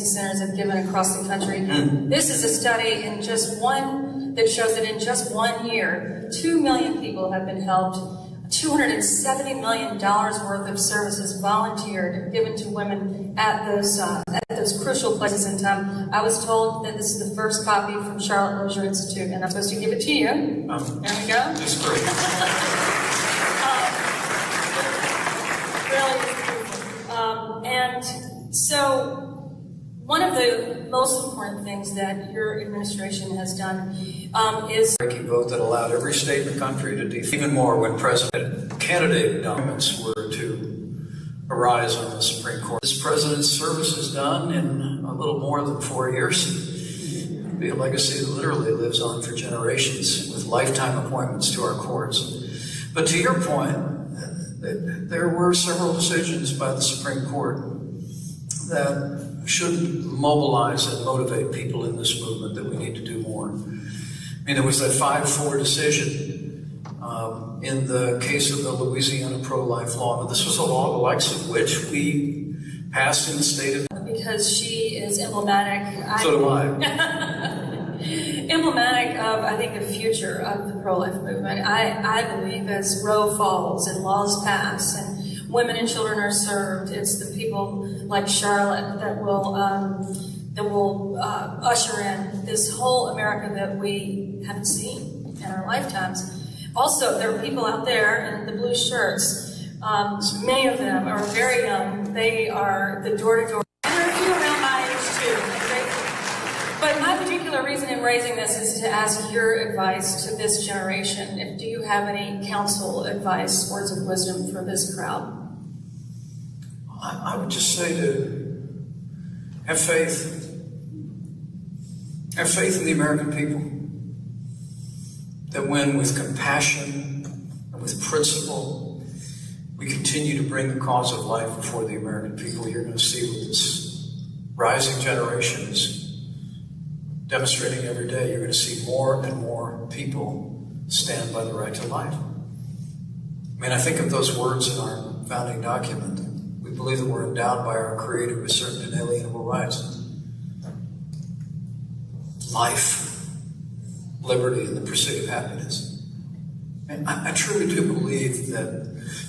centers have given across the country. This is a study in just one that shows that in just 1 year, 2 million people have been helped. $270 million worth of services volunteered, given to women at those crucial places in time. I was told that this is the first copy from Charlotte Lozier Institute, and I'm supposed to give it to you. There we go. That's great. Really, and so one of the most important things that your administration has done is A vote that allowed every state in the country to defeat, even more when president candidate documents were to arise on the Supreme Court. This president's service is done in a little more than 4 years. It'll be a legacy that literally lives on for generations with lifetime appointments to our courts. But to your point, there were several decisions by the Supreme Court that should mobilize and motivate people in this movement that we need to do more. I mean, there was that 5-4 decision in the case of the Louisiana pro-life law. This was a law the likes of which we passed in the state of... Because she is emblematic. So do I. Emblematic of, I think, the future of the pro-life movement. I believe as Roe falls and laws pass and women and children are served, it's the people like Charlotte that will usher in this whole America that we haven't seen in our lifetimes. Also, there are people out there in the blue shirts. Many of them are very young. They are the door-to-door. And there are a few around my age, too. But my particular reason in raising this is to ask your advice to this generation. Do you have any counsel, advice, words of wisdom for this crowd? I would just say to have faith. Have faith in the American people. That when with compassion and with principle, we continue to bring the cause of life before the American people, you're going to see what this rising generation is demonstrating every day. You're going to see more and more people stand by the right to life. I mean, I think of those words in our founding document. We believe that we're endowed by our Creator with certain inalienable rights. Life, liberty, and the pursuit of happiness. And I truly do believe that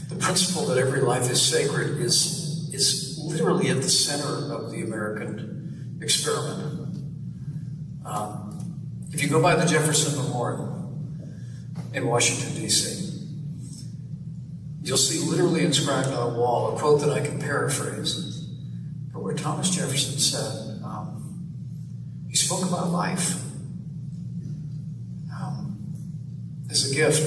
the principle that every life is sacred is literally at the center of the American experiment. If you go by the Jefferson Memorial in Washington, D.C., you'll see literally inscribed on a wall a quote that I can paraphrase, but where Thomas Jefferson said, he spoke about life as a gift.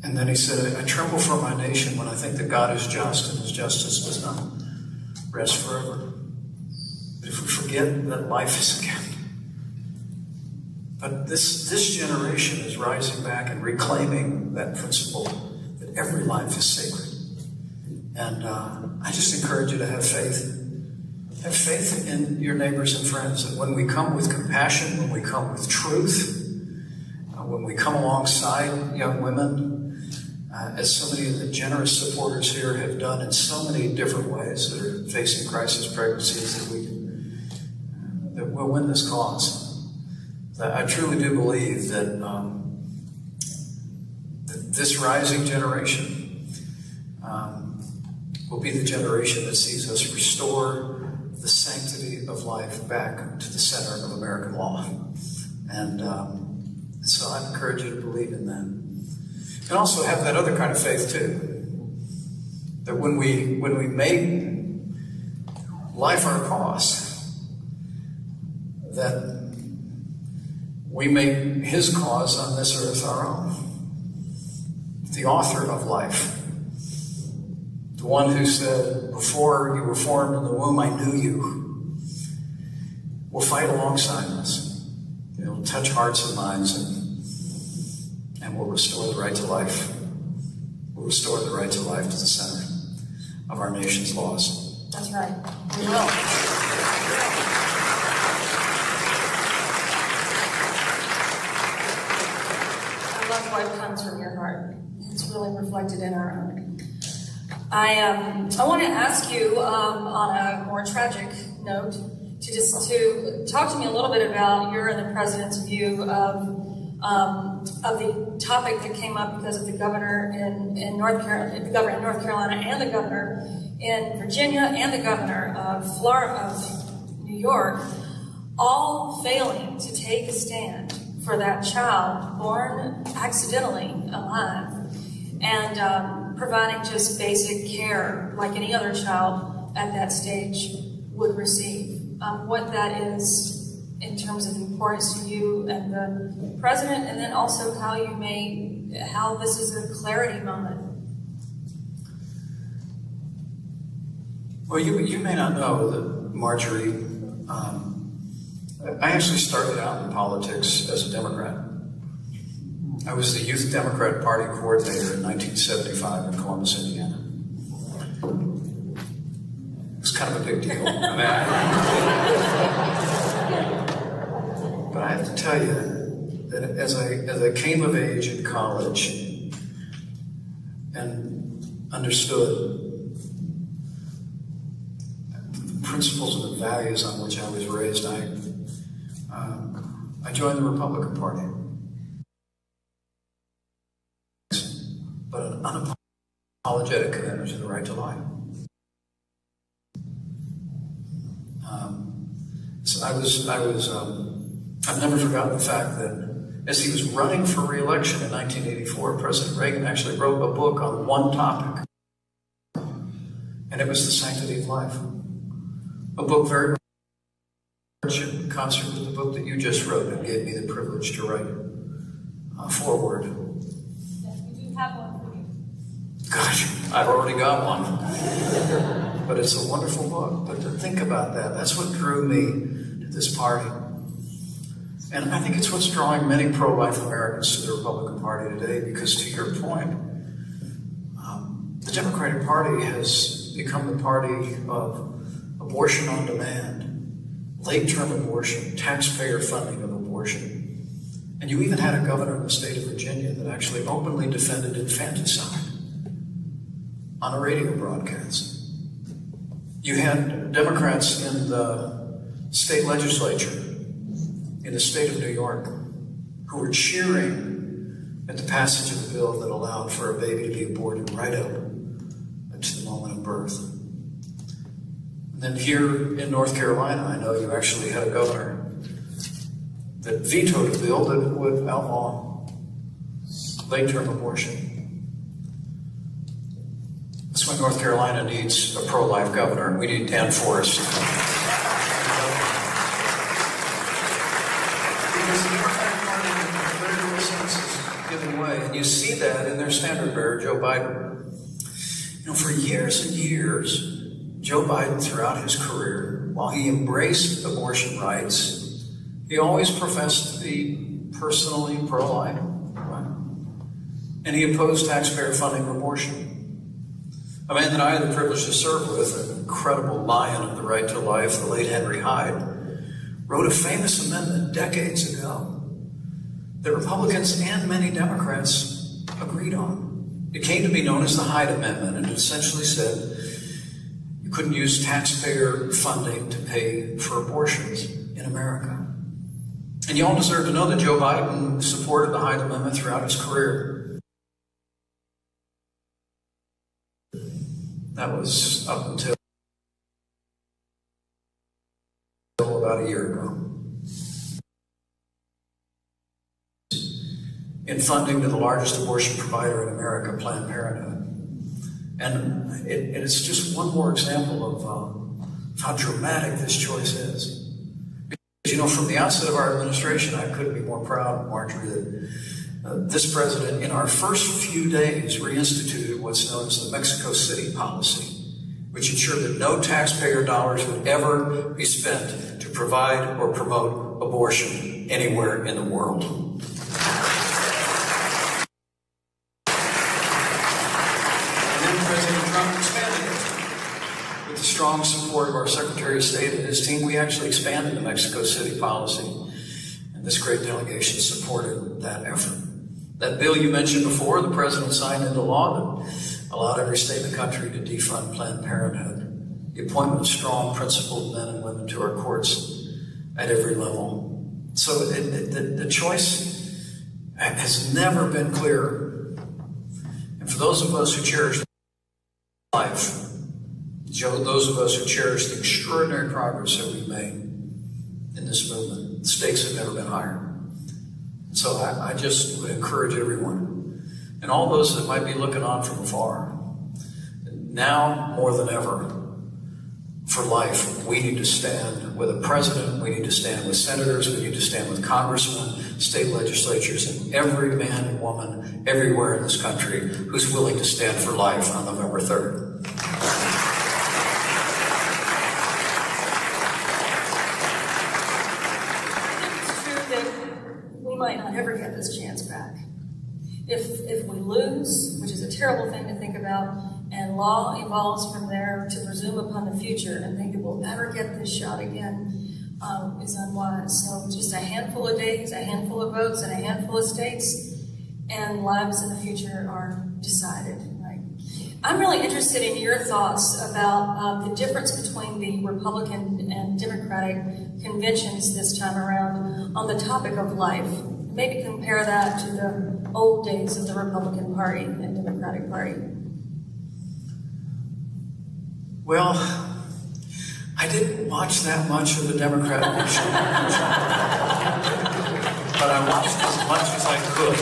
And then he said, I tremble for my nation when I think that God is just and his justice does not rest forever. But if we forget that life is a gift, but this generation is rising back and reclaiming that principle that every life is sacred. And I just encourage you to have faith. Have faith in your neighbors and friends. And when we come with compassion, when we come with truth, when we come alongside young women, as so many of the generous supporters here have done in so many different ways that are facing crisis pregnancies, that we'll win this cause. I truly do believe that, that this rising generation will be the generation that sees us restore the sanctity of life back to the center of American law. And so I encourage you to believe in that. And also have that other kind of faith too. That when we make life our cause, that we make his cause on this earth our own. The author of life. The one who said, before you were formed in the womb, I knew you, will fight alongside us. It'll touch hearts and minds, and will restore the right to life. We'll restore the right to life to the center of our nation's laws. That's right. We will. I love what comes from your heart. It's really reflected in our own. I want to ask you on a more tragic note to talk to me a little bit about your and the president's view of the topic that came up because of the governor in North Carolina, the governor in North Carolina, and the governor in Virginia, and the governor of New York, all failing to take a stand for that child born accidentally alive, and providing just basic care like any other child at that stage would receive. What that is in terms of importance to you and the president, and then also how this is a clarity moment. Well, you may not know that, Marjorie, I actually started out in politics as a Democrat. I was the Youth Democrat Party coordinator in 1975 in Columbus, Indiana. It was kind of a big deal. But I have to tell you that as I came of age in college and understood the principles and the values on which I was raised, I joined the Republican Party. But an unapologetic commitment to the right to life. I've never forgotten the fact that as he was running for re-election in 1984, President Reagan actually wrote a book on one topic, and it was the sanctity of life. A book very much in concert with the book that you just wrote and gave me the privilege to write forward. Yes, we do have one for you. Gosh, I've already got one. But it's a wonderful book. But to think about that, that's what drew me to this party. And I think it's what's drawing many pro-life Americans to the Republican Party today, because to your point, the Democratic Party has become the party of abortion on demand, late-term abortion, taxpayer funding of abortion. And you even had a governor in the state of Virginia that actually openly defended infanticide on a radio broadcast. You had Democrats in the state legislature in the state of New York who were cheering at the passage of a bill that allowed for a baby to be aborted right up to the moment of birth. And then here in North Carolina, I know you actually had a governor that vetoed a bill that would outlaw late-term abortion. That's why North Carolina needs a pro-life governor, and we need Dan Forrest. Because the Democratic Party, in a very real sense, is giving way. And you see that in their standard bearer, Joe Biden. You know, for years and years, Joe Biden, throughout his career, while he embraced abortion rights, he always professed to be personally pro-life. Right? And he opposed taxpayer funding of abortion. A man that I had the privilege to serve with, an incredible lion of the right to life, the late Henry Hyde, wrote a famous amendment decades ago that Republicans and many Democrats agreed on. It came to be known as the Hyde Amendment, and it essentially said you couldn't use taxpayer funding to pay for abortions in America. And you all deserve to know that Joe Biden supported the Hyde Amendment throughout his career. That was up until about a year ago. In funding to the largest abortion provider in America, Planned Parenthood. And it's just one more example of how dramatic this choice is. Because, you know, from the outset of our administration, I couldn't be more proud, Marjorie, that this president, in our first few days, reinstituted what's known as the Mexico City policy, which ensured that no taxpayer dollars would ever be spent to provide or promote abortion anywhere in the world. And then President Trump expanded it. With the strong support of our Secretary of State and his team, we actually expanded the Mexico City policy. And this great delegation supported that effort. That bill you mentioned before, the president signed into law that allowed every state in the country to defund Planned Parenthood, the appointment of strong, principled men and women to our courts at every level. So the choice has never been clearer. And for those of us who cherish life, those of us who cherish the extraordinary progress that we've made in this movement, the stakes have never been higher. So I just would encourage everyone, and all those that might be looking on from afar, now more than ever, for life, we need to stand with a president, we need to stand with senators, we need to stand with congressmen, state legislatures, and every man and woman everywhere in this country who's willing to stand for life on November 3rd. We might not ever get this chance back. If we lose, which is a terrible thing to think about, and law evolves from there to presume upon the future and think that we'll never get this shot again, is unwise. So just a handful of days, a handful of votes, and a handful of states, and lives in the future are decided. Right? I'm really interested in your thoughts about the difference between the Republican and Democratic conventions this time around on the topic of life. Maybe compare that to the old days of the Republican Party and Democratic Party. Well, I didn't watch that much of the Democratic election, but I watched as much as I could.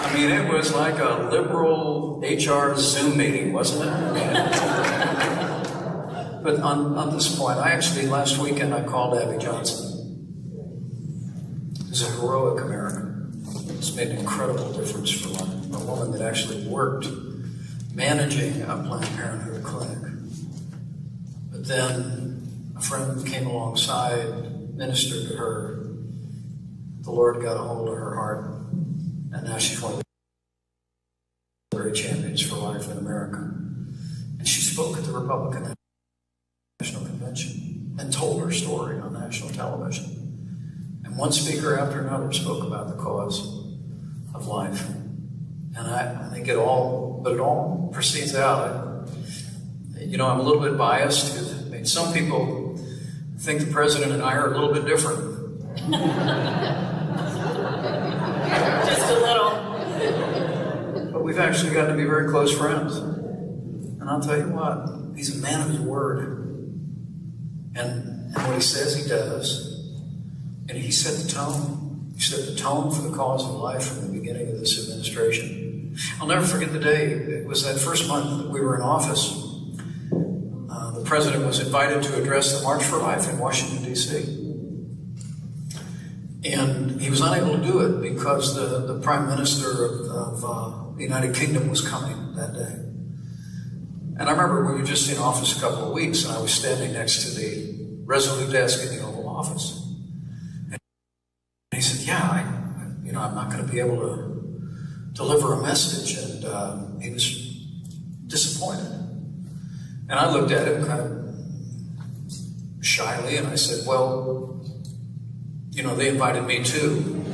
I mean, it was like a liberal HR Zoom meeting, wasn't it? But on this point, last weekend, I called Abby Johnson, who's a heroic American. It's made an incredible difference for a woman that actually worked managing a Planned Parenthood clinic. But then a friend came alongside, ministered to her. The Lord got a hold of her heart, and now she's one of the great champions for life in America. And she spoke at the Republican National Convention and told her story on national television. And one speaker after another spoke about the cause of life. And I think it all proceeds out. I'm a little bit biased because some people think the president and I are a little bit different. Just a little. But we've actually gotten to be very close friends. And I'll tell you what, he's a man of his word. And what he says, he does. And he set the tone. He set the tone for the cause of life from the beginning of this administration. I'll never forget the day. It was that first month that we were in office. The president was invited to address the March for Life in Washington, D.C. And he was unable to do it because the Prime Minister of the United Kingdom was coming that day. And I remember we were just in office a couple of weeks, and I was standing next to the Resolute desk in the Oval Office. And he said, I'm not going to be able to deliver a message. And he was disappointed. And I looked at him kind of shyly, and I said, well, they invited me too.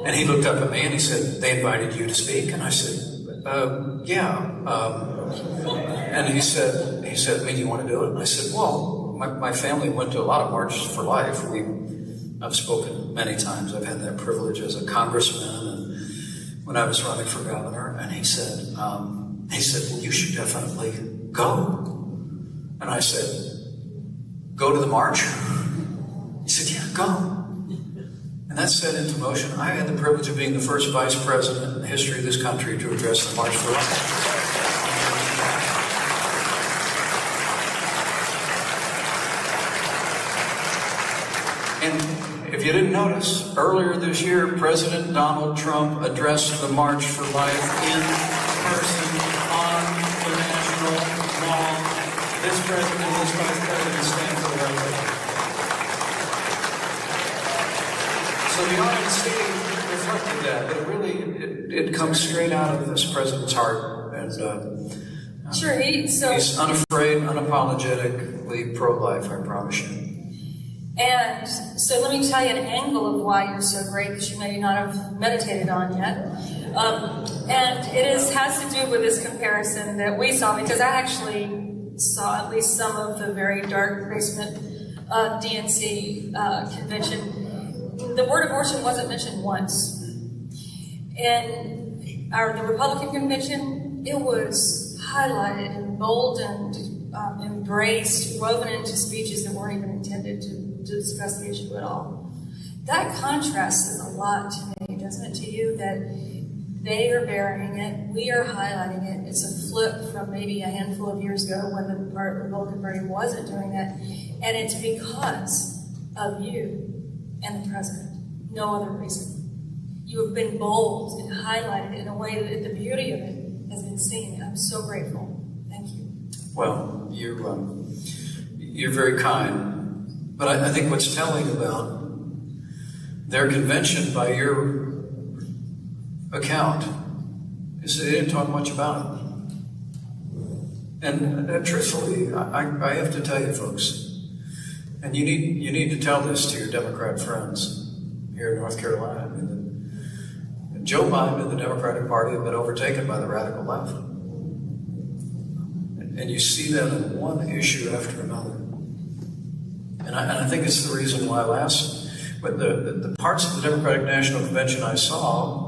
And he looked up at me and he said, they invited you to speak? And I said, yeah. And he said, do you want to do it? And I said, well, my family went to a lot of Marches for Life. I've spoken many times. I've had that privilege as a congressman and when I was running for governor. And he said, well, you should definitely go. And I said, go to the march? He said, yeah, go. And that set into motion. I had the privilege of being the first vice president in the history of this country to address the March for Life. And if you didn't notice, earlier this year, President Donald Trump addressed the March for Life in person on the national mall. This president and this vice president stand for the right thing. So the RNC reflected that. It really, it comes straight out of this president's heart. And sure, he's unafraid, unapologetically pro-life, I promise you. And so let me tell you an angle of why you're so great that you may not have meditated on yet. And has to do with this comparison that we saw, because I actually saw at least some of the very dark basement DNC convention. The word abortion wasn't mentioned once. In the Republican convention, it was highlighted, emboldened, embraced, woven into speeches that weren't even intended to discuss the issue at all. That contrasts a lot to me, doesn't it, to you, that they are burying it, we are highlighting it. It's a flip from maybe a handful of years ago when the Republican Party wasn't doing that, and it's because of you and the president. No other reason. You have been bold and highlighted it in a way that the beauty of it has been seen. I'm so grateful. Thank you. Well, you're very kind, but I think what's telling about their convention, by your account, is that they didn't talk much about it. And truthfully, I have to tell you, folks, and you need to tell this to your Democrat friends here in North Carolina. I mean, Joe Biden and the Democratic Party have been overtaken by the radical left. And you see that in one issue after another. And I think it's the reason why but the parts of the Democratic National Convention I saw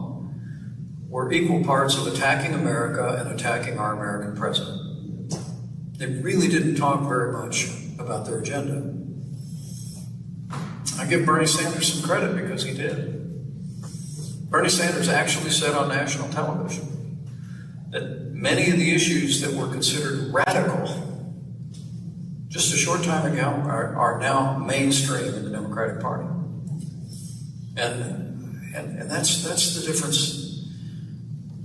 were equal parts of attacking America and attacking our American president. They really didn't talk very much about their agenda. I give Bernie Sanders some credit because he did. Bernie Sanders actually said on national television that many of the issues that were considered radical just a short time ago are now mainstream in the Democratic Party. And that's the difference.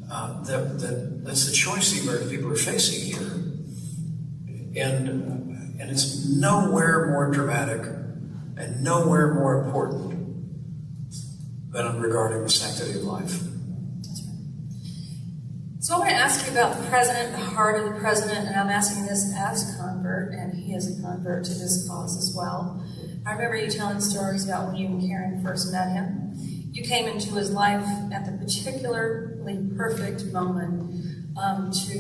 That's the choice the American people are facing here. And it's nowhere more dramatic and nowhere more important than regarding the sanctity of life. So I want to ask you about the president, the heart of the president, and I'm asking this as a convert, and he is a convert to this cause as well. I remember you telling stories about when you and Karen first met him. You came into his life at the particularly perfect moment to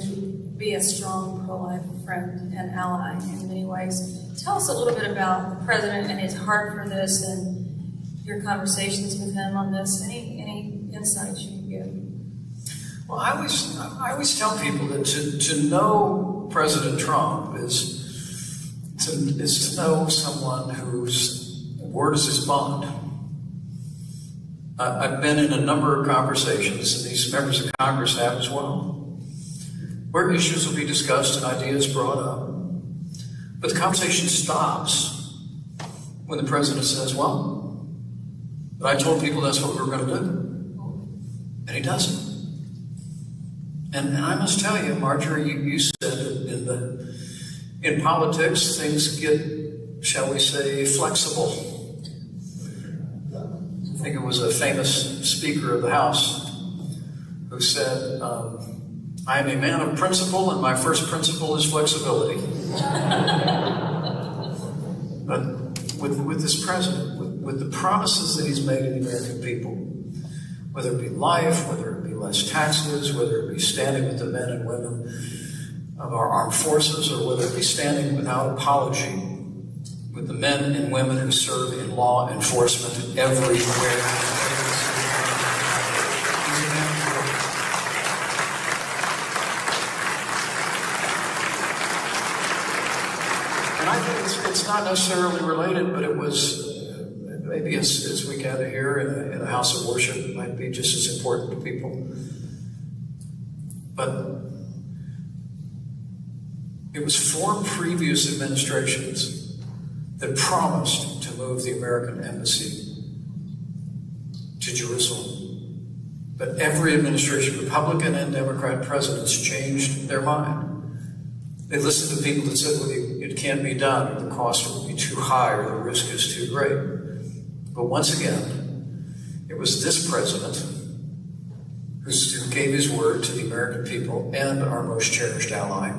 be a strong pro-life friend and ally in many ways. Tell us a little bit about the president and his heart for this and your conversations with him on this. Any insights you can give? Well, I always tell people that to know President Trump is to know someone whose word is his bond. I've been in a number of conversations, and these members of Congress have as well, where issues will be discussed and ideas brought up. But the conversation stops when the president says, well, but I told people that's what we were going to do. And he doesn't. And I must tell you, Marjorie, you said that in politics, things get, shall we say, flexible. I think it was a famous Speaker of the House who said, I am a man of principle, and my first principle is flexibility. But with this president, with the promises that he's made to the American people, whether it be life, whether it be less taxes, whether it be standing with the men and women of our armed forces, or whether it be standing without apology with the men and women who serve in law enforcement everywhere. And I think it's not necessarily related, but it was maybe as we gather here in a house of worship, it might be just as important to people. But it was 4 previous administrations that promised to move the American embassy to Jerusalem. But every administration, Republican and Democrat presidents, changed their mind. They listened to people that said, well, it can't be done, or the cost will be too high, or the risk is too great. But once again, it was this president who gave his word to the American people and our most cherished ally.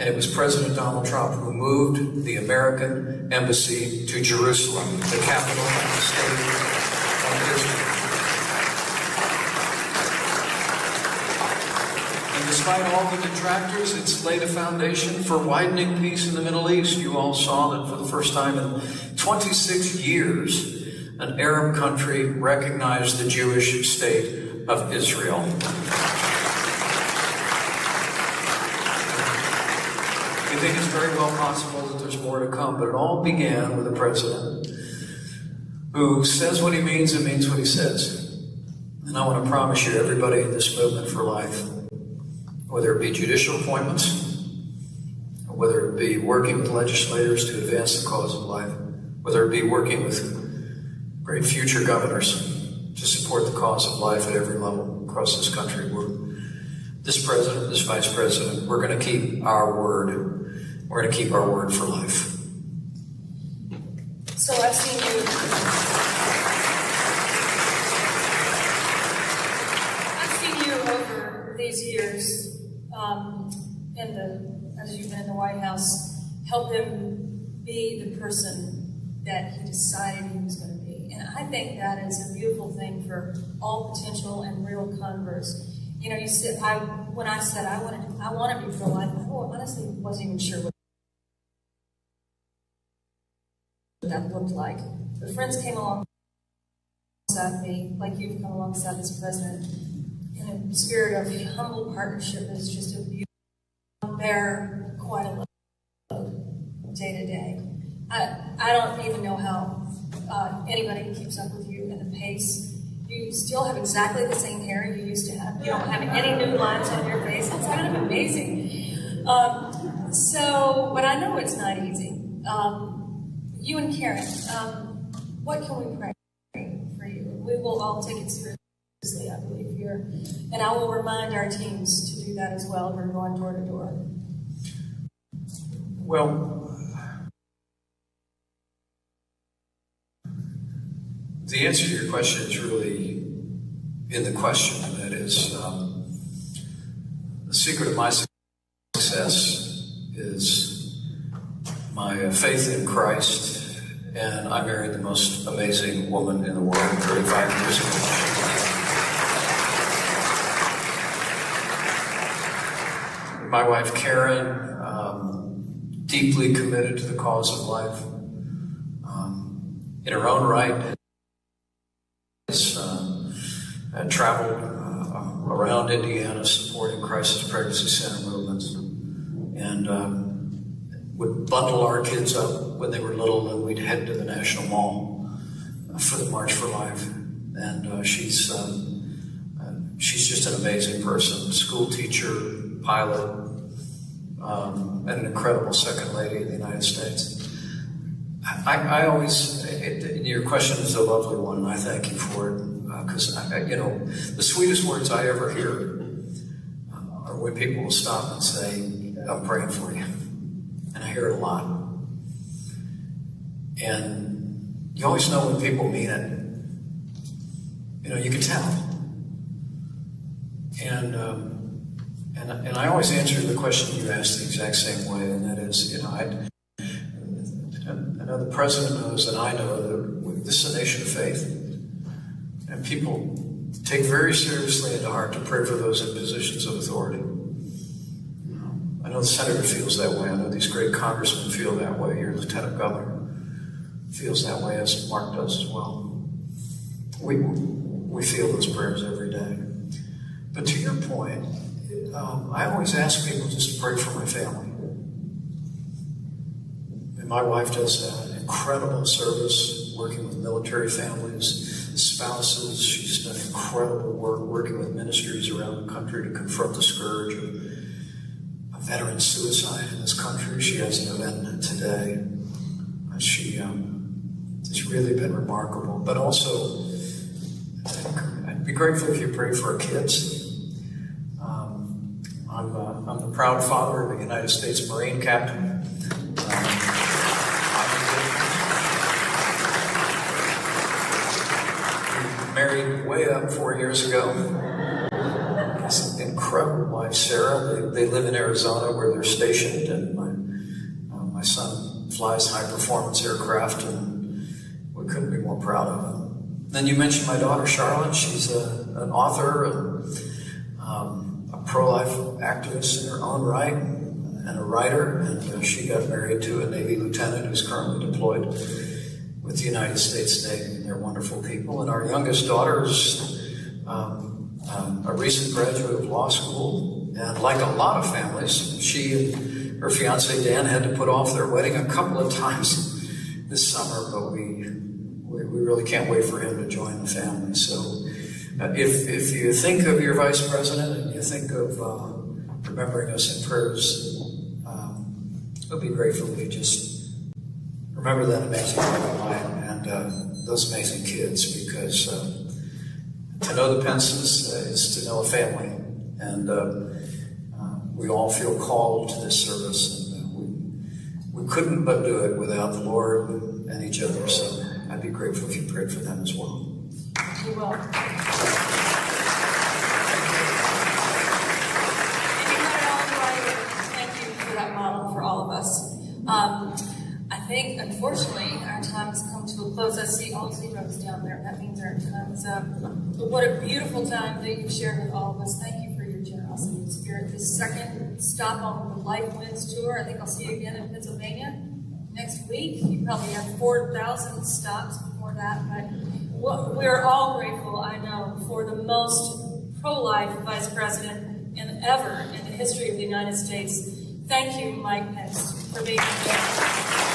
And it was President Donald Trump who moved the American embassy to Jerusalem, the capital of the state of Israel. And despite all the detractors, it's laid a foundation for widening peace in the Middle East. You all saw that for the first time in 26 years, an Arab country recognized the Jewish state of Israel. We think it's very well possible that there's more to come, but it all began with a president who says what he means and means what he says. And I want to promise you, everybody in this movement for life, whether it be judicial appointments, or whether it be working with legislators to advance the cause of life, whether it be working with great future governors to support the cause of life at every level across this country, this president, this vice president, we're going to keep our word. We're going to keep our word for life. So I've seen you over these years, as you've been in the White House, help him be the person that he decided he was going to be. And I think that is a beautiful thing for all potential and real converts. You know, when I said I want to be pro-life, I honestly wasn't even sure what that looked like. But friends came alongside me, like you've come alongside this president, in a spirit of humble partnership that is just a beautiful. Bear quite a load day to day. I don't even know how anybody keeps up with you and the pace. You still have exactly the same hair you used to have. You don't have any new lines on your face. It's kind of amazing. But I know it's not easy. You and Karen, what can we pray for you? We will all take it seriously, I believe, here. And I will remind our teams to do that as well. We're going door to door. Well, the answer to your question is really in the question, and that is the secret of my success is my faith in Christ, and I married the most amazing woman in the world 35 years ago. My wife, Karen, deeply committed to the cause of life. In her own right, has traveled around Indiana supporting crisis pregnancy center movements, and would bundle our kids up when they were little, and we'd head to the National Mall for the March for Life. And she's just an amazing person, school teacher, pilot, and an incredible second lady of the United States. I always, your question is a lovely one, and I thank you for it, because the sweetest words I ever hear are when people will stop and say, "I'm praying for you," and I hear it a lot. And you always know when people mean it. You can tell. And I always answer the question you asked the exact same way, and that is, I know the president knows, and I know that this is a nation of faith, and people take very seriously into heart to pray for those in positions of authority. I know the senator feels that way. I know these great congressmen feel that way. Your lieutenant governor feels that way, as Mark does as well. We feel those prayers every day. But to your point, I always ask people just to pray for my family. And my wife does an incredible service working with military families, spouses. She's done incredible work working with ministries around the country to confront the scourge of veteran suicide in this country. She has an event today. It's really been remarkable. But also, I'd be grateful if you prayed for our kids. I'm the proud father of a United States Marine captain. Married way up 4 years ago. Mike's incredible wife, Sarah. They live in Arizona where they're stationed, and my son flies high-performance aircraft, and we couldn't be more proud of him. Then you mentioned my daughter, Charlotte. She's an author and a pro-life activist in her own right, and a writer, and she got married to a Navy lieutenant who's currently deployed with the United States Navy, and they're wonderful people. And our youngest daughter is a recent graduate of law school, and like a lot of families, she and her fiance Dan had to put off their wedding a couple of times this summer, but we really can't wait for him to join the family. So if you think of your vice president and you think of remembering us in prayers, we'll be grateful if you just remember that amazing wife of mine and those amazing kids, because to know the Pences is to know a family, and we all feel called to this service, and we couldn't but do it without the Lord and each other, so I'd be grateful if you prayed for them as well. We will. Thank you for that model for all of us. I think, unfortunately, our time has come to a close. I see all zeros down there. That means our time is up. But what a beautiful time that you've shared with all of us. Thank you for your generosity and spirit. This second stop on the Life Wins Tour. I think I'll see you again in Pennsylvania next week. You probably have 4,000 stops before that. But we're all grateful, I know, for the most pro-life vice president ever in the history of the United States. Thank you, Mike Pence, for being here.